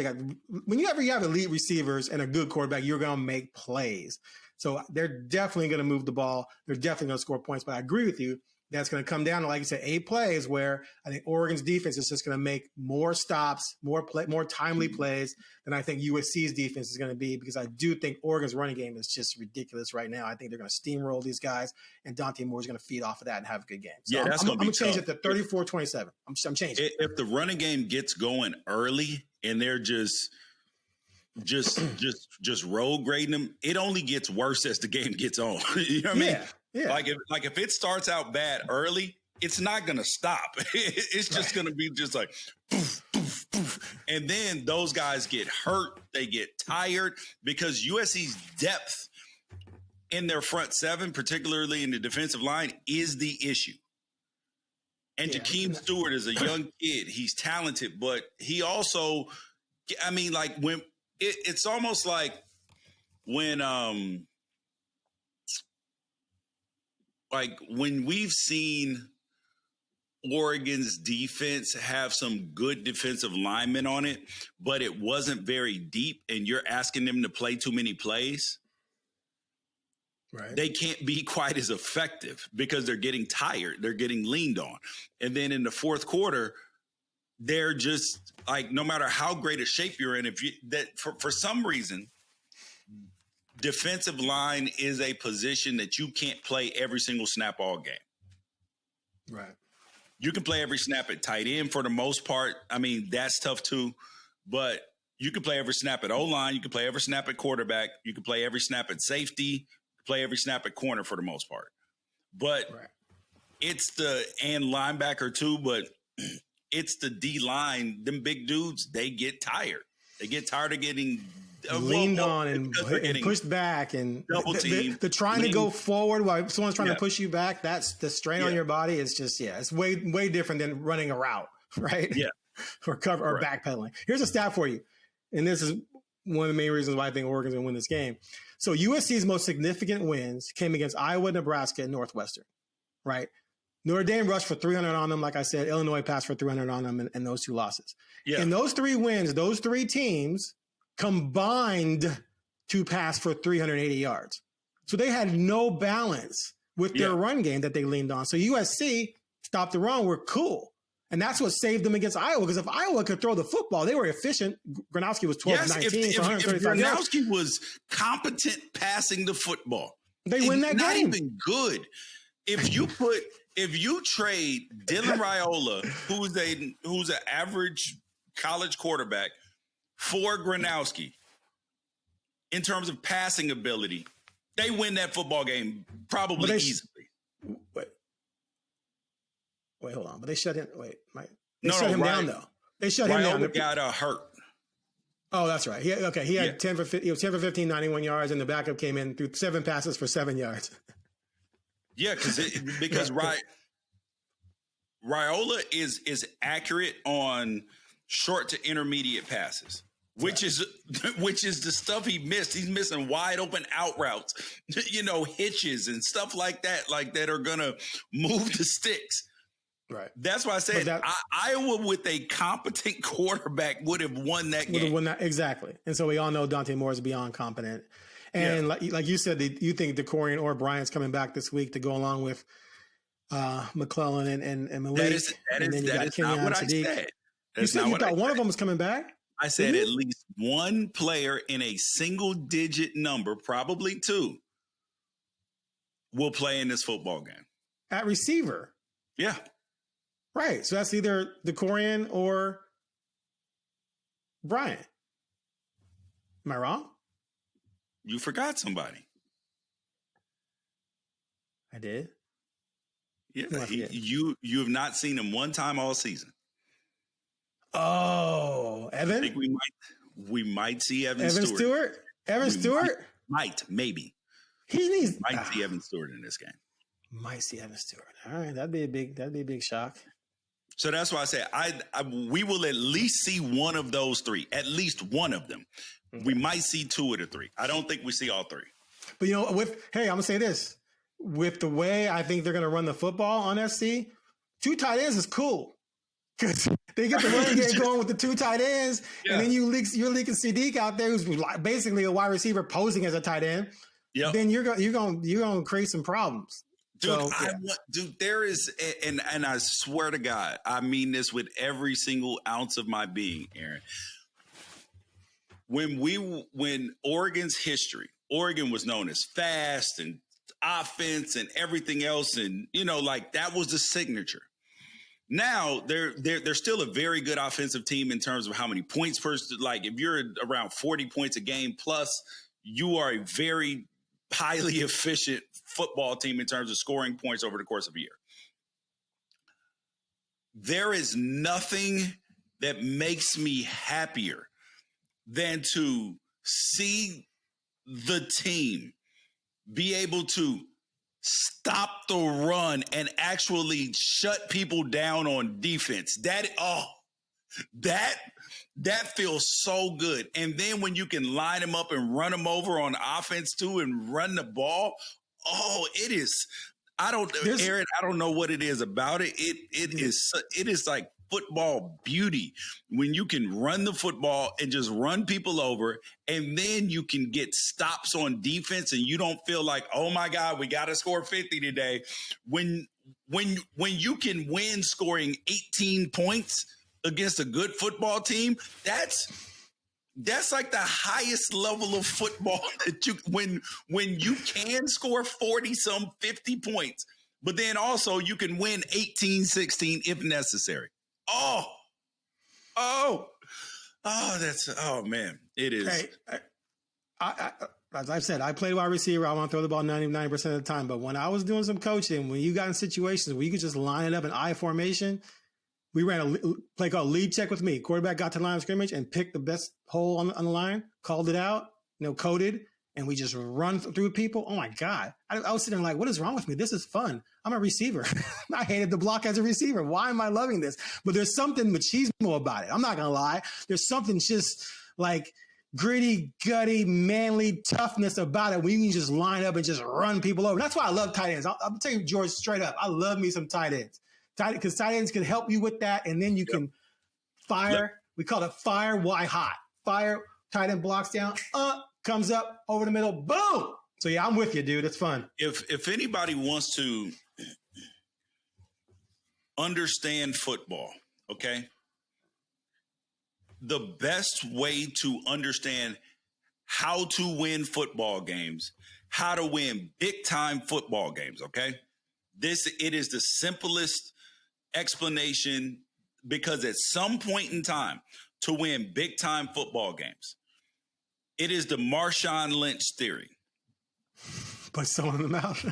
Whenever you have elite receivers and a good quarterback, you're gonna make plays. So they're definitely going to move the ball. They're definitely going to score points. But I agree with you. That's going to come down to, like you said, 8 plays where I think Oregon's defense is just going to make more stops, more timely plays than I think USC's defense is going to be, because I do think Oregon's running game is just ridiculous right now. I think they're going to steamroll these guys, and Dante Moore's going to feed off of that and have a good game. So I'm going to change it to 34-27. I'm changing it. If the running game gets going early and they're just road grading them, it only gets worse as the game gets on. You know what I mean? Yeah. Like if it starts out bad early, it's not going to stop. It's just going to be just like poof, poof, poof. And then those guys get hurt. They get tired because USC's depth in their front seven, particularly in the defensive line, is the issue. And Jakeem Stewart is a young kid. He's talented, but he also, I mean, like when it's almost like when we've seen Oregon's defense have some good defensive linemen on it, but it wasn't very deep, and you're asking them to play too many plays. Right. They can't be quite as effective because they're getting tired. They're getting leaned on. And then in the fourth quarter, they're just like, no matter how great a shape you're in, for some reason, defensive line is a position that you can't play every single snap all game. Right. You can play every snap at tight end for the most part. I mean, that's tough too, but you can play every snap at O-line. You can play every snap at quarterback. You can play every snap at safety, play every snap at corner for the most part. But it's and linebacker too, but it's the D line. Them big dudes, they get tired. They get tired of getting leaned on and pushed back, and double team. The trying to go forward while someone's trying to push you back. That's the strain on your body. Is just it's way different than running a route, right? Yeah, or backpedaling. Here's a stat for you, and this is one of the main reasons why I think Oregon's going to win this game. So USC's most significant wins came against Iowa, Nebraska, and Northwestern, right? Notre Dame rushed for 300 on them. Like I said, Illinois passed for 300 on them in those two losses. Yeah. In those 3 wins, those 3 teams combined to pass for 380 yards. So they had no balance with their run game that they leaned on. So USC stopped the run. We're cool. And that's what saved them against Iowa, because if Iowa could throw the football, they were efficient. Gronowski was 12-19 for 135 yards. Gronowski was competent passing the football, they win that not game. Not even good. If you trade Dylan Raiola, who's an average college quarterback, for Gronowski, in terms of passing ability, they win that football game probably easily. Wait, hold on. But they shut him. They shut him down though. They shut him down. Got hurt. Oh, that's right. He had 10 for 15, 91 yards, and the backup came in through 7 passes for 7 yards. Yeah, because Raiola is accurate on short to intermediate passes, which is the stuff he missed. He's missing wide open out routes, hitches and stuff like that are gonna move the sticks. Right. That's why I said Iowa with a competent quarterback would have won that game. Exactly. And so we all know Dante Moore is beyond competent. And like you said, you think DeCorian or Bryant's coming back this week to go along with McClellan and Malik. That is not what I said. You said you thought one of them was coming back? I said at least one player in a single-digit number, probably two, will play in this football game. At receiver? Yeah. Right. So that's either DeCorian or Bryant. Am I wrong? You forgot somebody. I did. Yeah. You have not seen him one time all season. Oh, Evan? I think we might see Evan Stewart. Evan Stewart? Maybe. Might see Evan Stewart in this game. Might see Evan Stewart. All right, that'd be a big shock. So that's why I say we will at least see one of those three, at least one of them. Okay. We might see two of the three. I don't think we see all three. But I'm gonna say this: with the way I think they're gonna run the football on SC, two tight ends is cool because they get the running game going with the two tight ends, and then you're leaking Sadiq out there, who's basically a wide receiver posing as a tight end. Yeah, then you're gonna create some problems. Dude, there is, and I swear to God, I mean this with every single ounce of my being, Aaron. When Oregon's history, Oregon was known as fast and offense and everything else, and that was the signature. Now they're still a very good offensive team in terms of how many points per. Like if you're around 40 points a game plus, you are a very highly efficient football team in terms of scoring points over the course of a year. There is nothing that makes me happier than to see the team be able to stop the run and actually shut people down on defense. That feels so good. And then when you can line them up and run them over on offense too and run the ball, it is. Aaron, I don't know what it is about it. It is like football beauty when you can run the football and just run people over, and then you can get stops on defense, and you don't feel like, oh my God, we got to score 50 today. When you can win scoring 18 points against a good football team, that's like the highest level of football that when you can score 50 points, but then also you can win 18-16 if necessary. Man, it is. Hey, as I've said, I played wide receiver. I want to throw the ball 99% of the time. But when I was doing some coaching, when you got in situations where you could just line it up in I formation, we ran a play called lead check with me. Quarterback got to the line of scrimmage and picked the best hole on the line, called it out, coded, and we just run through people. Oh my God. I was sitting there like, what is wrong with me? This is fun. I'm a receiver. I hated the block as a receiver. Why am I loving this? But there's something machismo about it. I'm not going to lie. There's something just like gritty, gutty, manly toughness about it when you can just line up and just run people over. That's why I love tight ends. I'll tell you, George, straight up, I love me some tight ends. Because tight ends can help you with that, and then you can fire. Yep. We call it fire, why hot. Fire, tight end blocks down, comes up, over the middle, boom. So, yeah, I'm with you, dude. It's fun. If anybody wants to understand football, okay, the best way to understand how to win football games, how to win big-time football games, okay, it is the simplest explanation, because at some point in time to win big time football games, it is the Marshawn Lynch theory. Put someone in the mouth.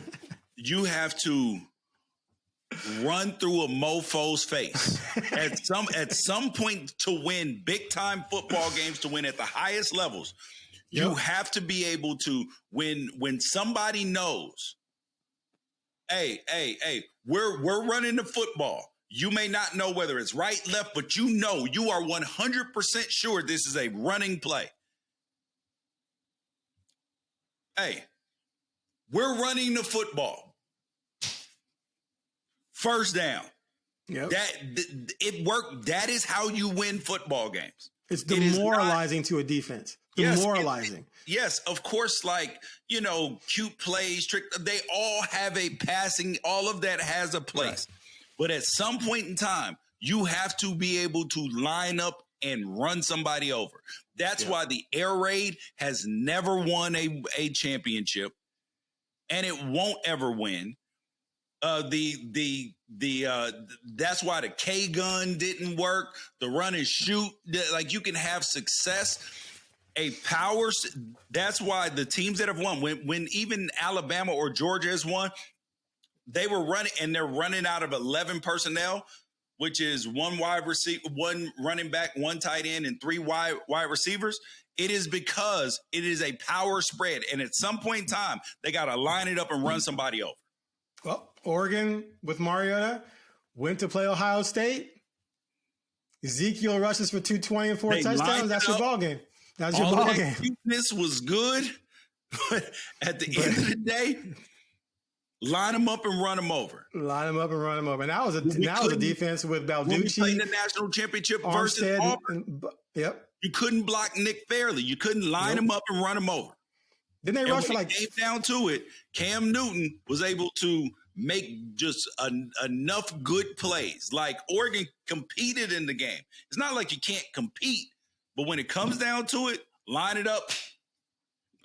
You have to run through a mofo's face at some point to win big time football games, to win at the highest levels. You have to be able to, when somebody knows, hey, we're running the football. You may not know whether it's right, left, but you are 100% sure this is a running play. Hey, we're running the football. First down. Yep. It worked. That is how you win football games. It's demoralizing to a defense. Demoralizing. Yes, of course, like, cute plays, trick. They all have a passing. All of that has a place. Right. But at some point in time, you have to be able to line up and run somebody over. That's why the air raid has never won a championship, and it won't ever win. That's why the K gun didn't work. The run and shoot, like, you can have success. That's why the teams that have won, when even Alabama or Georgia has won, they were running, and they're running out of 11 personnel, which is one wide receiver, one running back, one tight end, and 3 wide receivers. It is because it is a power spread. And at some point in time, they got to line it up and run somebody over. Well, Oregon with Mariota went to play Ohio State. Ezekiel rushes for 220 and 4 touchdowns. That's your ball game. That's your ball game. This was good. But at the end of the day, line them up and run them over. Line them up and run them over. And that was a defense with Balducci. Playing the national championship versus Auburn. Yep. You couldn't block Nick Fairley. You couldn't line him up and run him over. Then they rushed for like. Came down to it, Cam Newton was able to make just enough good plays. Like, Oregon competed in the game. It's not like you can't compete, but when it comes down to it, line it up.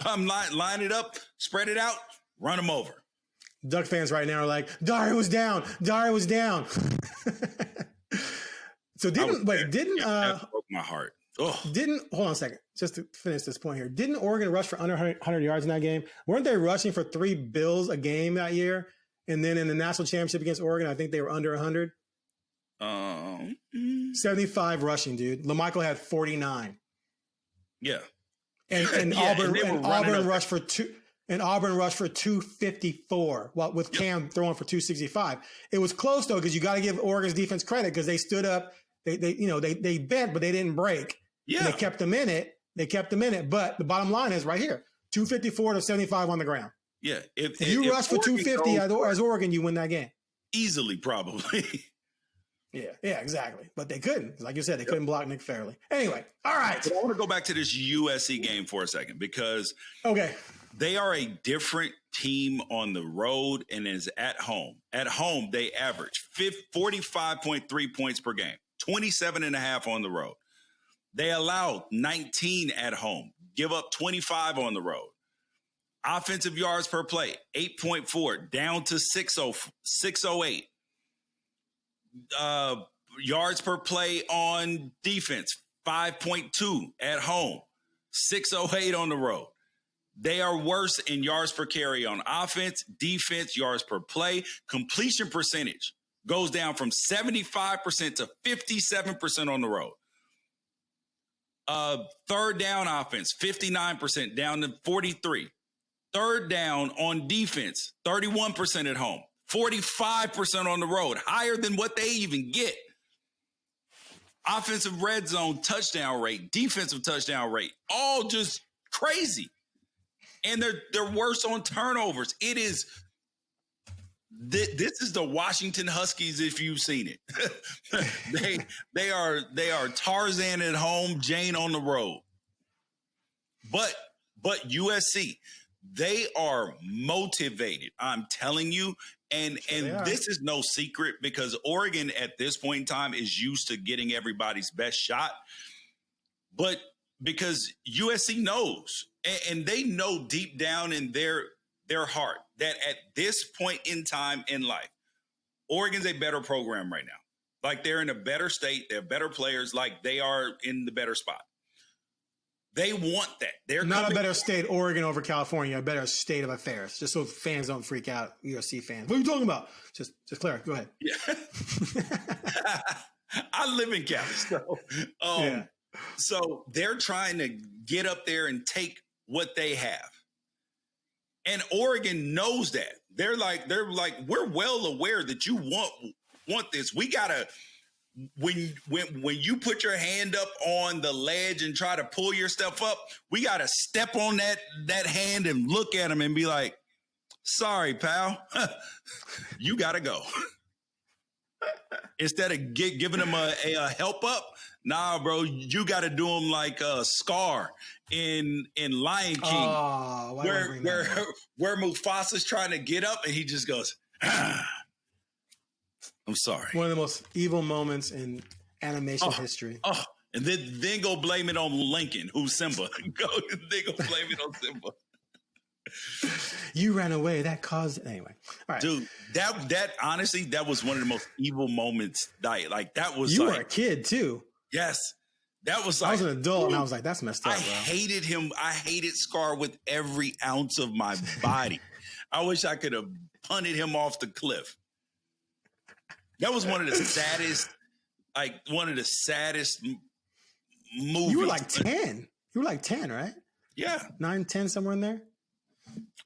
Line it up, spread it out, run them over. Duck fans right now are like, Dari was down. So that broke my heart. Hold on a second, just to finish this point here. Didn't Oregon rush for under 100 yards in that game? Weren't they rushing for 3 bills a game that year? And then in the national championship against Oregon, I think they were under 100. 75 rushing, dude. LaMichael had 49. Yeah. And Auburn rushed for 254. Well, with Cam throwing for 265. It was close though, because you got to give Oregon's defense credit, because they stood up. They bent, but they didn't break. Yeah. And they kept them in it. But the bottom line is right here: 254 to 75 on the ground. Yeah. If you rush for 250 as Oregon, you win that game easily, probably. Yeah, exactly. But they couldn't. Like you said, they couldn't block Nick Fairley. Anyway, all right. But I want to go back to this USC game for a second, because they are a different team on the road and is at home. At home, they average 45.3 points per game, 27.5 on the road. They allow 19 at home, give up 25 on the road. Offensive yards per play, 8.4, down to 608. Yards per play on defense, 5.2 at home, 608 on the road. They are worse in yards per carry on offense, defense, yards per play. Completion percentage goes down from 75% to 57% on the road. Third down offense, 59% down to 43. Third down on defense, 31% at home, 45% on the road, higher than what they even get. Offensive red zone touchdown rate, defensive touchdown rate, all just crazy. And they're worse on turnovers. It is this is the Washington Huskies if you've seen it. they are Tarzan at home, Jane on the road. But USC, they are motivated. I'm telling you. And this is no secret, because Oregon at this point in time is used to getting everybody's best shot. But because USC knows, and they know deep down in their heart that at this point in time in life, Oregon's a better program right now. Like, they're in a better state. They're better players. Like, they are in the better spot. They want that. They're not a better state, Oregon over California, a better state of affairs, just so fans don't freak out, USC fans. What are you talking about? Just Clara, go ahead. Yeah. I live in Cali. So they're trying to get up there and take what they have. And Oregon knows that. They're like, we're well aware that you want this. We gotta, when you put your hand up on the ledge and try to pull your stuff up, we gotta step on that hand and look at them and be like, sorry, pal, you gotta go. Instead of giving him a help up, nah, bro, you got to do him like Scar in Lion King, where Mufasa's trying to get up and he just goes, I'm sorry. One of the most evil moments in animation history. Oh, and then go blame it on Lincoln, who's Simba. Then go blame it on Simba. You ran away. That caused it. Anyway. All right. Dude, that honestly, that was one of the most evil moments. Like that was you were a kid too. Yes. That was like, I was an adult and I was like, that's messed up, bro. I hated him. I hated Scar with every ounce of my body. I wish I could have punted him off the cliff. That was one of the saddest movies. You were like 10. You were like 10, right? Yeah. 9, 10, somewhere in there.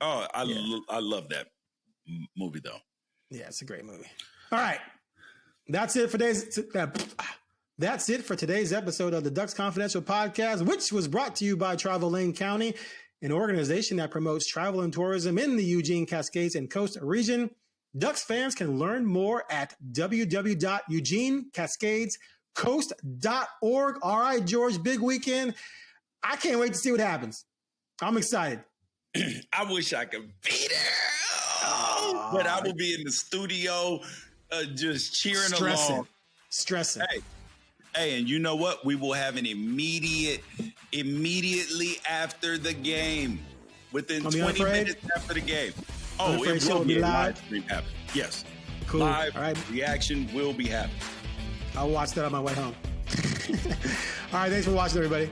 Oh, I love that movie though. Yeah, it's a great movie. All right. That's it for today's episode of the Ducks Confidential Podcast, which was brought to you by Travel Lane County, an organization that promotes travel and tourism in the Eugene, Cascades, and Coast region. Ducks fans can learn more at www.eugenecascadescoast.org. All right, George, big weekend. I can't wait to see what happens. I'm excited. I wish I could be there, but I will be in the studio just cheering along. Stressing. Hey, and you know what? We will have an immediately after the game, within 20 minutes after the game. Oh, it will be live stream happen. Yes. Cool. Live all right. reaction will be happening. I'll watch that on my way home. All right. Thanks for watching, everybody.